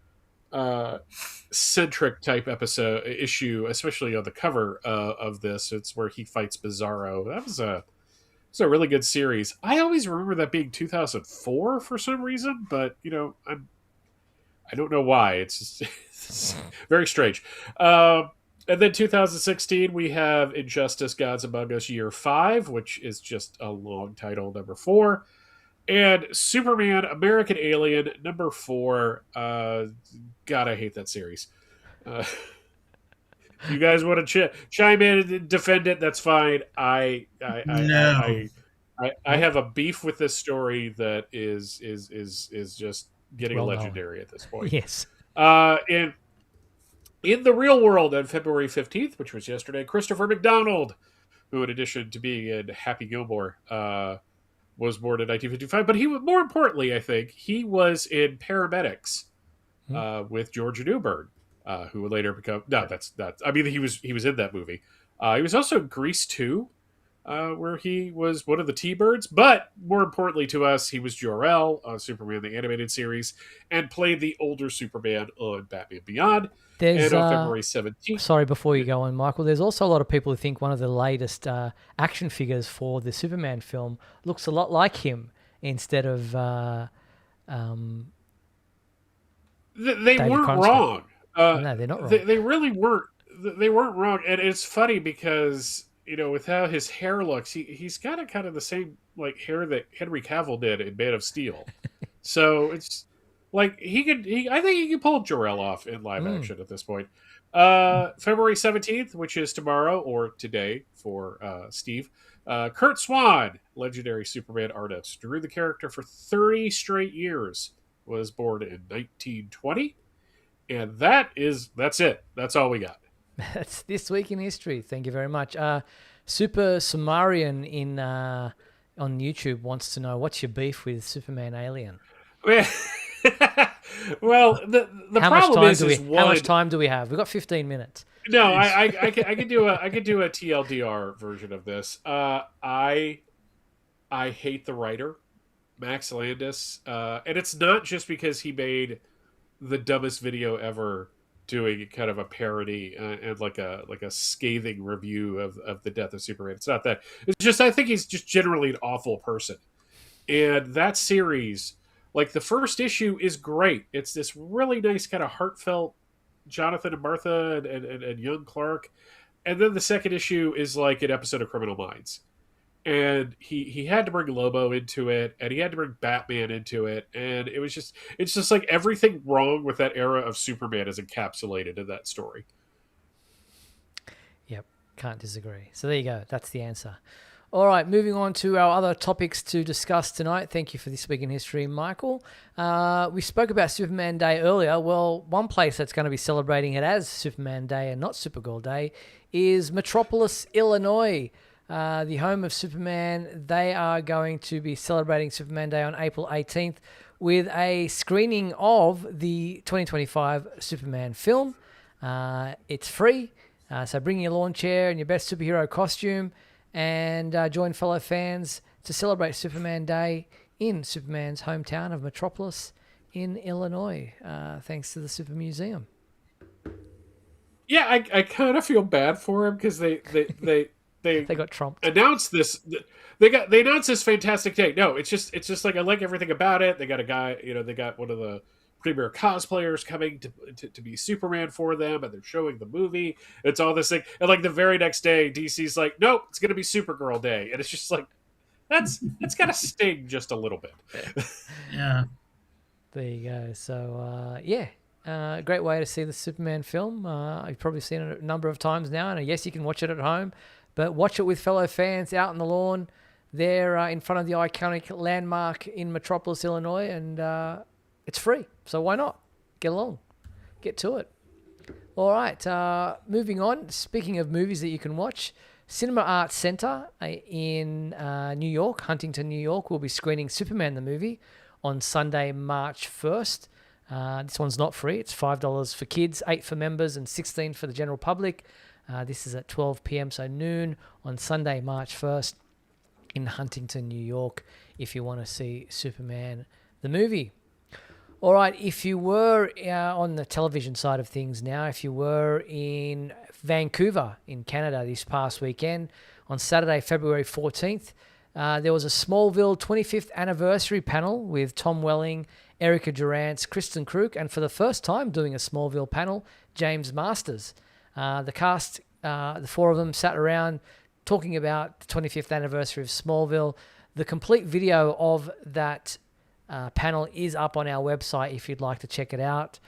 centric type issue, especially on the cover of this. It's where he fights Bizarro. That was a really good series. I always remember that being 2004 for some reason, but I don't know why. It's just very strange. And then 2016, we have Injustice Gods Among Us Year 5, which is just a long title, number 4. And Superman American Alien, number 4. God, I hate that series. You guys want to chime in and defend it? That's fine. I have a beef with this story that is just getting legendary at this point. Yes. And in the real world, on February 15th, which was yesterday, Christopher McDonald, who in addition to being in Happy Gilmore, was born in 1955. But more importantly, I think, he was in Paramedics with George Newbern, who would later become... No, that's... I mean, he was in that movie. He was also in Grease 2, where he was one of the T-Birds. But more importantly to us, he was Jor-El on Superman the Animated Series and played the older Superman on Batman Beyond. And on February 17th. Sorry, before you go on, Michael, there's also a lot of people who think one of the latest action figures for the Superman film looks a lot like him instead of they David weren't Cronster. wrong. No, they're not wrong. They really weren't. They weren't wrong. And it's funny because, with how his hair looks, he's got kind of the same hair that Henry Cavill did in Man of Steel. So Like I think he could pull Jor-El off in live action at this point. February 17th, which is tomorrow or today for Steve. Kurt Swan, legendary Superman artist, drew the character for 30 straight years. Was born in 1920, and that's it. That's all we got. That's this week in history. Thank you very much. Super Sumarian on YouTube wants to know, what's your beef with Superman Alien? Well, the problem is how much time do we have? We've got 15 minutes. No, I could do a TLDR version of this. I hate the writer, Max Landis, and it's not just because he made the dumbest video ever, doing kind of a parody and like a scathing review of the death of Superman. It's not that. It's just I think he's just generally an awful person, and that series. Like, the first issue is great. It's this really nice kind of heartfelt Jonathan and Martha and young Clark. And then the second issue is like an episode of Criminal Minds. And he had to bring Lobo into it, and he had to bring Batman into it. And it's just like everything wrong with that era of Superman is encapsulated in that story. Yep, can't disagree. So there you go. That's the answer. All right, moving on to our other topics to discuss tonight. Thank you for this week in history, Michael. We spoke about Superman Day earlier. Well, one place that's going to be celebrating it as Superman Day and not Supergirl Day is Metropolis, Illinois, the home of Superman. They are going to be celebrating Superman Day on April 18th with a screening of the 2025 Superman film. It's free, so bring your lawn chair and your best superhero costume, and join fellow fans to celebrate Superman Day in Superman's hometown of Metropolis in Illinois, thanks to the Super Museum. Yeah, I kind of feel bad for him because they got trumped. Announced this. They announced this fantastic day. No, it's just like I like everything about it. They got a guy, they got one of the premier cosplayers coming to be Superman for them, and they're showing the movie. It's all this thing, and like the very next day, DC's like, nope, it's gonna be Supergirl Day, and it's just like that's gotta sting just a little bit. Yeah. There you go. So great way to see the Superman film. You've probably seen it a number of times now, and yes, you can watch it at home, but watch it with fellow fans out on the lawn there in front of the iconic landmark in Metropolis, Illinois, and it's free, so why not? Get along. Get to it. All right, moving on. Speaking of movies that you can watch, Cinema Arts Center in New York, Huntington, New York, will be screening Superman the movie on Sunday, March 1st. This one's not free. It's $5 for kids, $8 for members, and $16 for the general public. This is at 12 p.m., so noon on Sunday, March 1st in Huntington, New York, if you want to see Superman the movie. All right, if you were on the television side of things now, if you were in Vancouver in Canada this past weekend, on Saturday, February 14th, there was a Smallville 25th anniversary panel with Tom Welling, Erica Durance, Kristen Kruk, and for the first time doing a Smallville panel, James Masters. The cast, the four of them sat around talking about the 25th anniversary of Smallville. The complete video of that panel is up on our website if you'd like to check it out.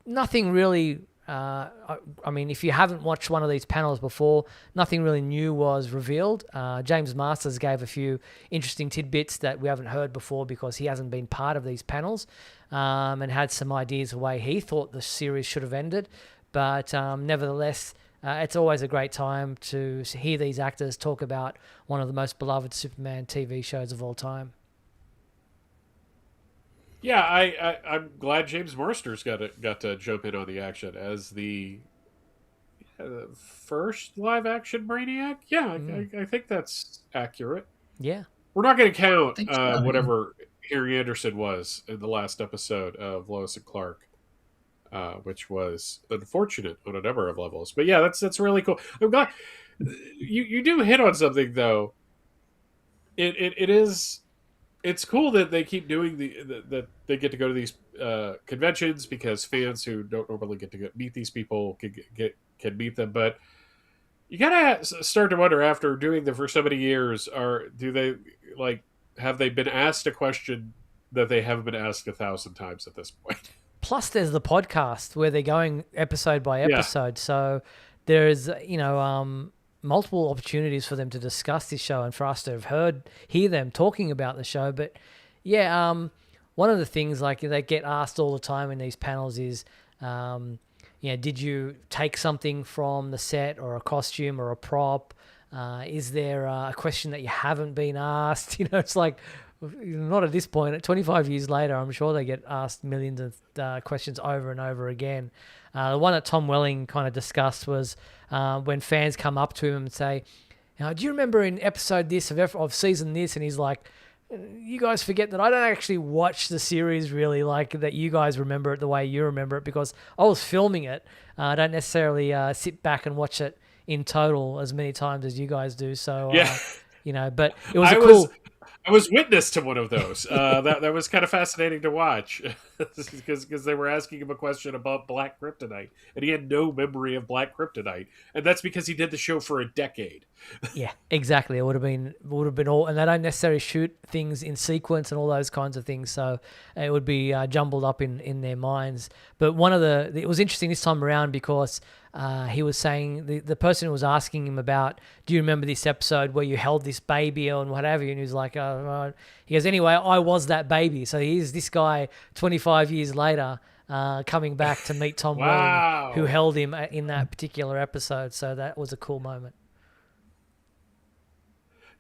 Nothing really. I mean, if you haven't watched one of these panels before, nothing really new was revealed. James Masters gave a few interesting tidbits that we haven't heard before because he hasn't been part of these panels, and had some ideas of the way he thought the series should have ended. But nevertheless, it's always a great time to hear these actors talk about one of the most beloved Superman TV shows of all time. Yeah, I'm glad James Marsters got to jump in on the action as the first live action Brainiac. Yeah, I think that's accurate. Yeah, we're not going to count whatever Harry Anderson was in the last episode of Lois and Clark. Which was unfortunate on a number of levels, but yeah, that's really cool. I'm glad you do hit on something though. It's cool that they keep doing that they get to go to these conventions because fans who don't normally get to meet these people can meet them. But you gotta start to wonder after doing them for so many years, have they been asked a question that they haven't been asked 1,000 times at this point. Plus, there's the podcast where they're going episode by Yeah. episode. So there's, multiple opportunities for them to discuss this show and for us to hear them talking about the show. But yeah, one of the things like they get asked all the time in these panels is, did you take something from the set or a costume or a prop? Is there a question that you haven't been asked? It's like, not at this point. 25 years later, I'm sure they get asked millions of questions over and over again. The one that Tom Welling kind of discussed was when fans come up to him and say, do you remember in episode this of season this? And he's like, you guys forget that I don't actually watch the series really, like that you guys remember it the way you remember it, because I was filming it. I don't necessarily sit back and watch it in total as many times as you guys do. So, but it was I was witness to one of those. That was kind of fascinating to watch because they were asking him a question about black kryptonite, and he had no memory of black kryptonite, and that's because he did the show for a decade. Yeah, exactly. It would have been all, and they don't necessarily shoot things in sequence and all those kinds of things, so it would be jumbled up in their minds. But it was interesting this time around because he was saying the person who was asking him about, do you remember this episode where you held this baby and whatever? And he was like, he goes, anyway, I was that baby. So here's this guy 25 years later coming back to meet Tom Welling, who held him in that particular episode. So that was a cool moment.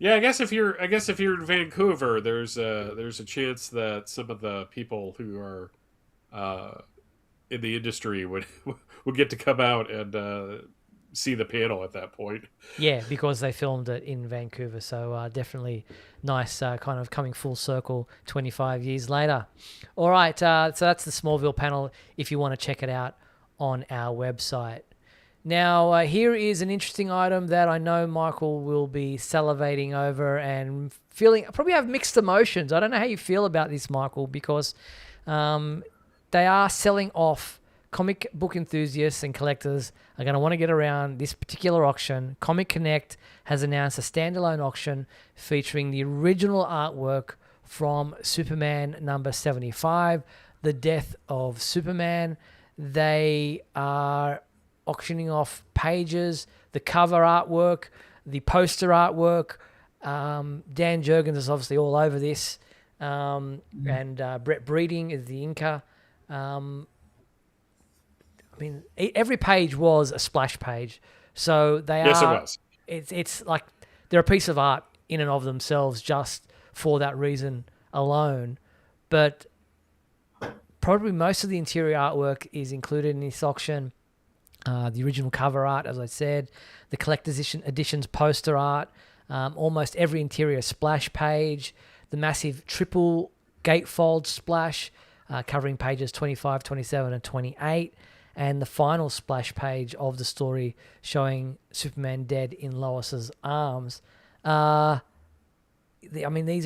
Yeah, I guess if you're in Vancouver, there's a chance that some of the people who are in the industry would get to come out and see the panel at that point. Yeah, because they filmed it in Vancouver, so definitely nice, kind of coming full circle 25 years later. All right, so that's the Smallville panel if you want to check it out on our website. Now, here is an interesting item that I know Michael will be salivating over and probably have mixed emotions. I don't know how you feel about this, Michael, because they are selling off. Comic book enthusiasts and collectors are going to want to get around this particular auction. Comic Connect has announced a standalone auction featuring the original artwork from Superman number 75, The Death of Superman. They are auctioning off pages, the cover artwork, the poster artwork. Dan Jurgens is obviously all over this. And Brett Breeding is the inker. Every page was a splash page. So they yes, are... it was. It's like they're a piece of art in and of themselves just for that reason alone. But probably most of the interior artwork is included in this auction. The original cover art, as I said, the collector's edition's poster art, almost every interior splash page, the massive triple gatefold splash covering pages 25, 27, and 28, and the final splash page of the story showing Superman dead in Lois's arms. These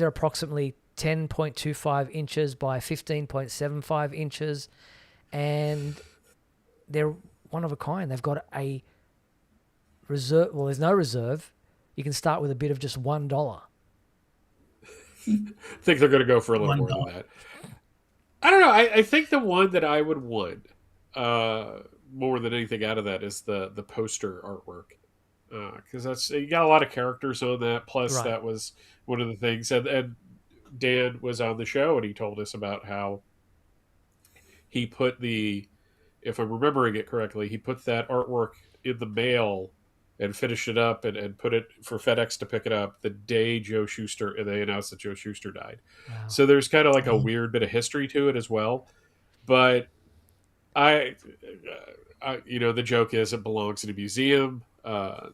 are approximately 10.25 inches by 15.75 inches, and they're one of a kind. They've got a reserve. Well, there's no reserve. You can start with a bid of just $1. I think they're going to go for a little more than that. I don't know. I think the one that I would want more than anything out of that is the poster artwork, because you got a lot of characters on that. Plus, That was one of the things. And Dan was on the show and he told us about how he put if I'm remembering it correctly, he put that artwork in the mail and finished it up and put it for FedEx to pick it up the day they announced that Joe Shuster died. Wow. So there's kind of like a weird bit of history to it as well. But the joke is it belongs in a museum. Let's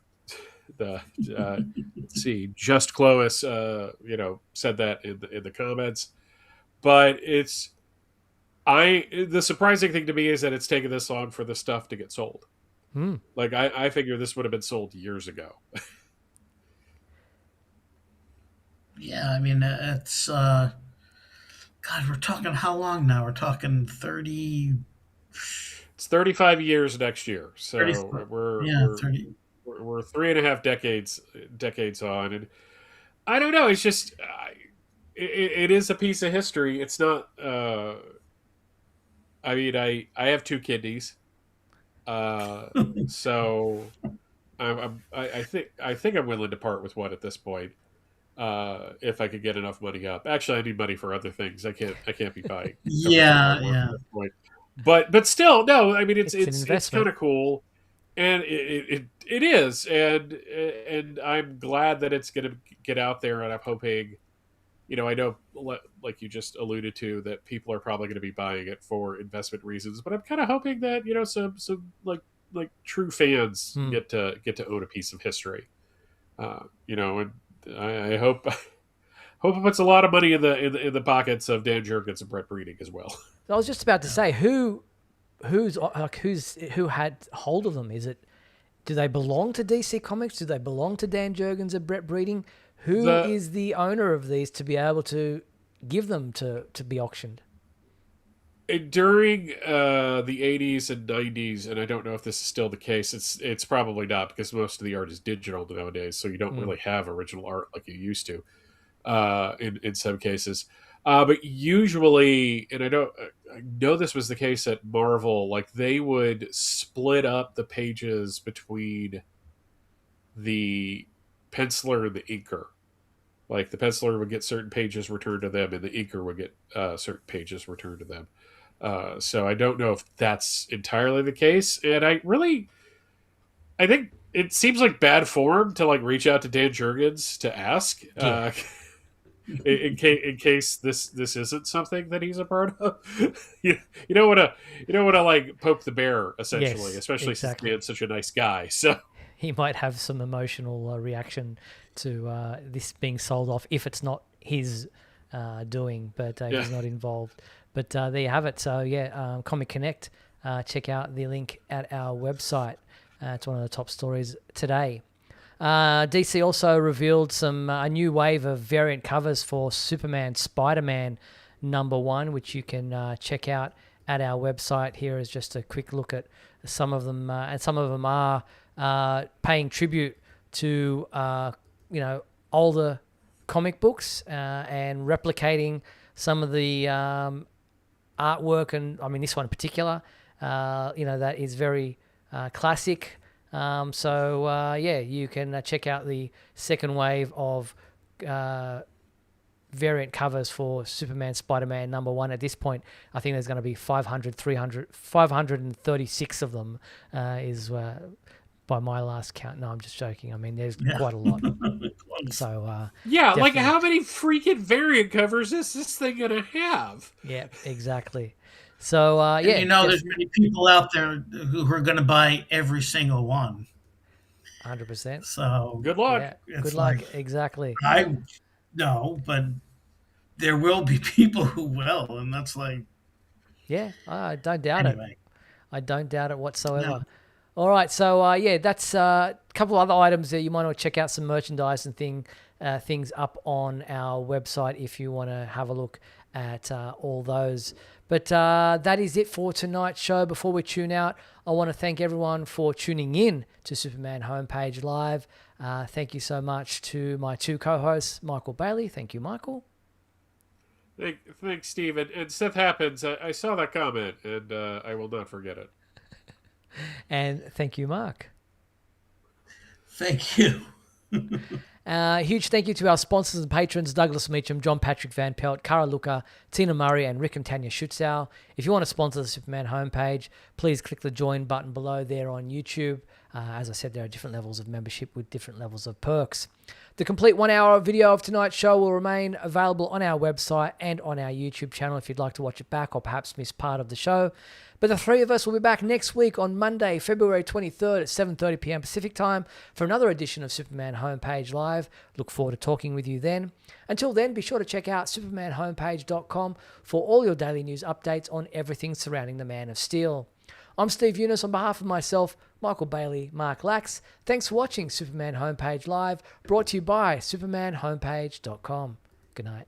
see, Just Clois, said that in the comments. But the surprising thing to me is that it's taken this long for the stuff to get sold. Like I figure this would have been sold years ago. Yeah, it's God, we're talking how long now? We're talking 30. It's 35 years next year, so 30. we're 3.5 decades on, and I don't know. It's just it is a piece of history. It's not. I mean, I have two kidneys, so I think I'm willing to part with one at this point. If I could get enough money up. Actually, I need money for other things. I can't be buying. Yeah. At this point. But still, no. I mean, it's kind of cool, and it is, and I'm glad that it's going to get out there, and I'm hoping. I know, like you just alluded to, that people are probably going to be buying it for investment reasons, but I'm kind of hoping that some like true fans get to own a piece of history. And I hope it puts a lot of money in the pockets of Dan Jurgens and Brett Breeding as well. I was just about to say who had hold of them. Do they belong to DC Comics? Do they belong to Dan Jurgens and Brett Breeding? Who is the owner of these to be able to give them to be auctioned? During the 80s and 90s, and I don't know if this is still the case, it's probably not, because most of the art is digital nowadays, so you don't really have original art like you used to in some cases. But usually, and I know this was the case at Marvel, like they would split up the pages between the penciler and the inker. Like the penciler would get certain pages returned to them, and the inker would get certain pages returned to them. So I don't know if that's entirely the case, and I think it seems like bad form to like reach out to Dan Jurgens to ask in case this isn't something that he's a part of. you don't want to like poke the bear, essentially, especially since Dan's such a nice guy. So he might have some emotional reaction to this being sold off if it's not his doing, but he's not involved. But there you have it. So Comic Connect, check out the link at our website. It's one of the top stories today. DC also revealed a new wave of variant covers for Superman, Spider-Man #1, which you can check out at our website. Here is just a quick look at some of them, and some of them are paying tribute to older comic books and replicating some of the artwork, and I mean this one in particular, that is very classic. You can check out the second wave of variant covers for Superman, Spider-Man #1. At this point, I think there's going to be 536 of them by my last count. No, I'm just joking. I mean, there's quite a lot. So like how many freaking variant covers is this thing going to have? Yeah, exactly. So there's many people out there who are going to buy every single one. 100%. So good luck. Yeah, good luck. Exactly. I know, but there will be people who will, and that's like. Yeah, I don't doubt it. I don't doubt it whatsoever. No. All right, so that's a couple other items that you might want to check out, some merchandise and things up on our website if you want to have a look at all those. But that is it for tonight's show. Before we tune out, I want to thank everyone for tuning in to Superman Homepage Live. Thank you so much to my two co-hosts, Michael Bailey. Thank you, Michael. Thanks, Steve. And Seth Happens, I saw that comment, and I will not forget it. And thank you, Mark. Thank you. Huge thank you to our sponsors and patrons, Douglas Meacham, John Patrick Van Pelt, Cara Luca, Tina Murray, and Rick and Tanya Schutzau. If you want to sponsor the Superman homepage, please click the join button below there on YouTube. As I said, there are different levels of membership with different levels of perks. The complete 1 hour video of tonight's show will remain available on our website and on our YouTube channel if you'd like to watch it back or perhaps miss part of the show. But the three of us will be back next week on Monday, February 23rd at 7:30 p.m. Pacific time for another edition of Superman Homepage Live. Look forward to talking with you then. Until then, be sure to check out supermanhomepage.com for all your daily news updates on everything surrounding the Man of Steel. I'm Steve Eunice on behalf of myself, Michael Bailey, Mark Lax. Thanks for watching Superman Homepage Live, brought to you by supermanhomepage.com. Good night.